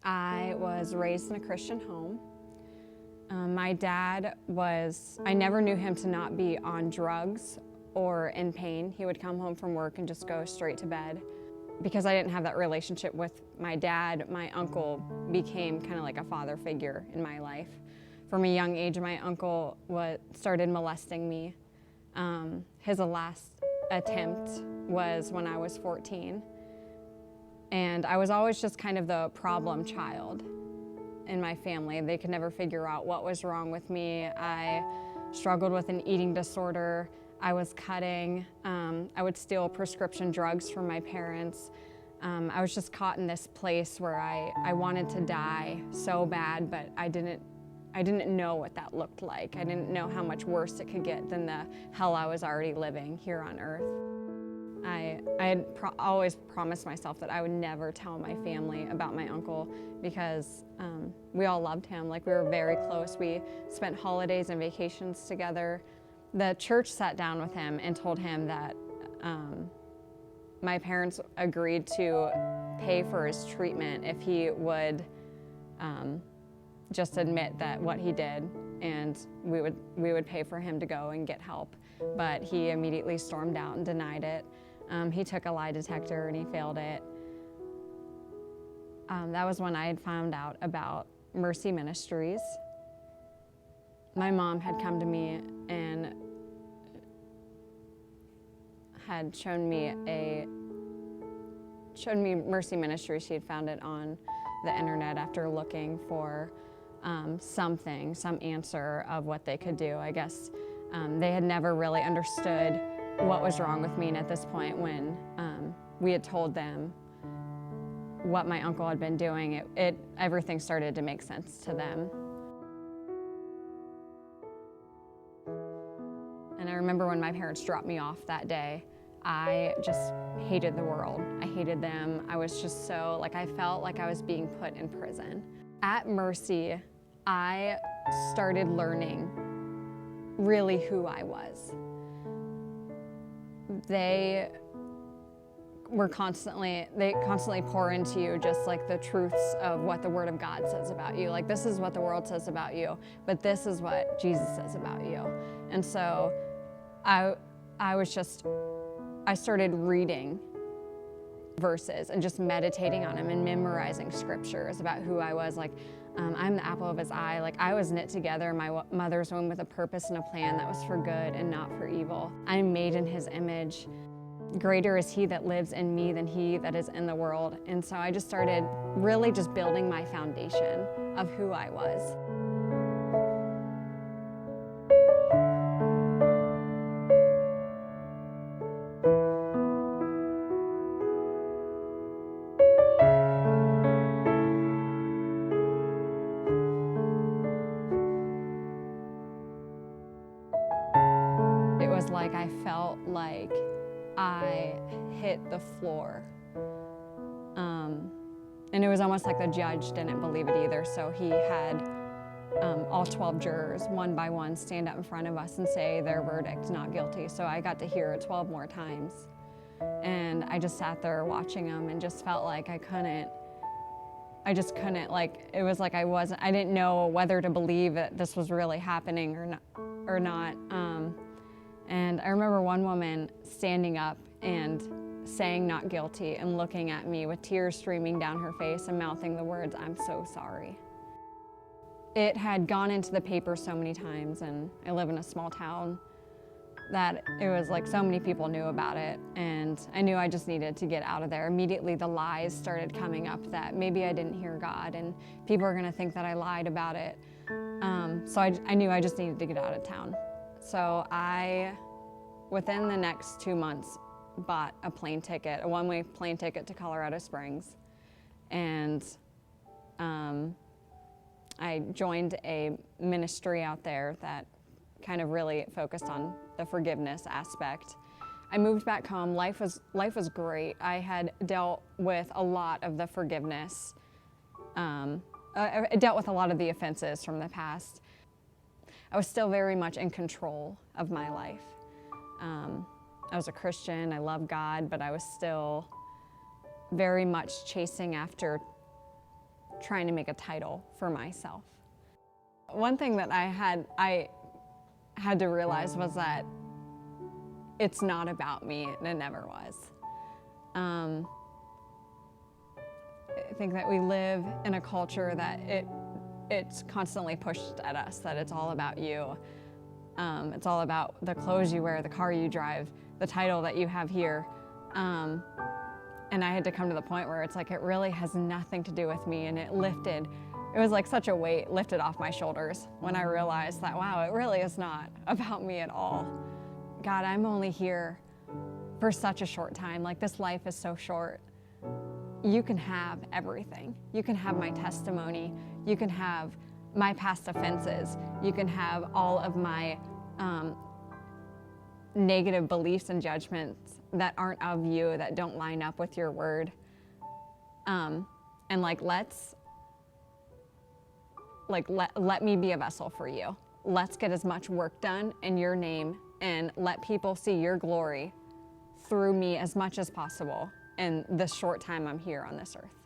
I was raised in a Christian home. My dad I never knew him to not be on drugs or in pain. He would come home from work and just go straight to bed. Because I didn't have that relationship with my dad, my uncle became kind of like a father figure in my life. From a young age, my uncle started molesting me. His last attempt was when I was 14. And I was always just kind of the problem child in my family. They could never figure out what was wrong with me. I struggled with an eating disorder. I was cutting. I would steal prescription drugs from my parents. I was just caught in this place where I wanted to die so bad, but I didn't know what that looked like. I didn't know how much worse it could get than the hell I was already living here on earth. I had always promised myself that I would never tell my family about my uncle because we all loved him. Like, we were very close. We spent holidays and vacations together. The church sat down with him and told him that my parents agreed to pay for his treatment if he would just admit that what he did, and we would pay for him to go and get help. But he immediately stormed out and denied it. He took a lie detector and he failed it. That was when I had found out about Mercy Ministries. My mom had come to me and had shown me Mercy Ministries. She had found it on the internet after looking for some answer of what they could do. I guess they had never really understood what was wrong with me, and at this point when we had told them what my uncle had been doing, everything started to make sense to them. And I remember when my parents dropped me off that day, I just hated the world. I hated them. I was just I felt like I was being put in prison. At Mercy, I started learning really who I was. They constantly pour into you just like the truths of what the Word of God says about you. Like, this is what the world says about you, but this is what Jesus says about you. And so I started reading verses and just meditating on them and memorizing scriptures about who I was. Like, I'm the apple of his eye. Like, I was knit together in my mother's womb with a purpose and a plan that was for good and not for evil. I'm made in his image. Greater is he that lives in me than he that is in the world. And so I just started really just building my foundation of who I was. It was like I felt like I hit the floor. And it was almost like the judge didn't believe it either, so he had all 12 jurors, one by one, stand up in front of us and say their verdict, not guilty. So I got to hear it 12 more times. And I just sat there watching them and just felt like I just couldn't, like, it was like I didn't know whether to believe that this was really happening or not. And I remember one woman standing up and saying not guilty and looking at me with tears streaming down her face and mouthing the words, "I'm so sorry." It had gone into the paper so many times, and I live in a small town, that it was like so many people knew about it, and I knew I just needed to get out of there. Immediately the lies started coming up that maybe I didn't hear God and people are gonna think that I lied about it. So I knew I just needed to get out of town. So I, within the next 2 months, bought a one-way plane ticket to Colorado Springs. And I joined a ministry out there that kind of really focused on the forgiveness aspect. I moved back home. Life was great. I had dealt with a lot of the forgiveness. I dealt with a lot of the offenses from the past. I was still very much in control of my life. I was a Christian, I loved God, but I was still very much chasing after trying to make a title for myself. One thing that I had to realize was that it's not about me, and it never was. I think that we live in a culture that it's constantly pushed at us, that it's all about you. It's all about the clothes you wear, the car you drive, the title that you have here. And I had to come to the point where it's like, it really has nothing to do with me, and it was like such a weight lifted off my shoulders when I realized that, wow, it really is not about me at all. God, I'm only here for such a short time. Like, this life is so short. You can have everything. You can have my testimony. You can have my past offenses. You can have all of my negative beliefs and judgments that aren't of you, that don't line up with your word. And let me be a vessel for you. Let's get as much work done in your name, and let people see your glory through me as much as possible in this short time I'm here on this earth.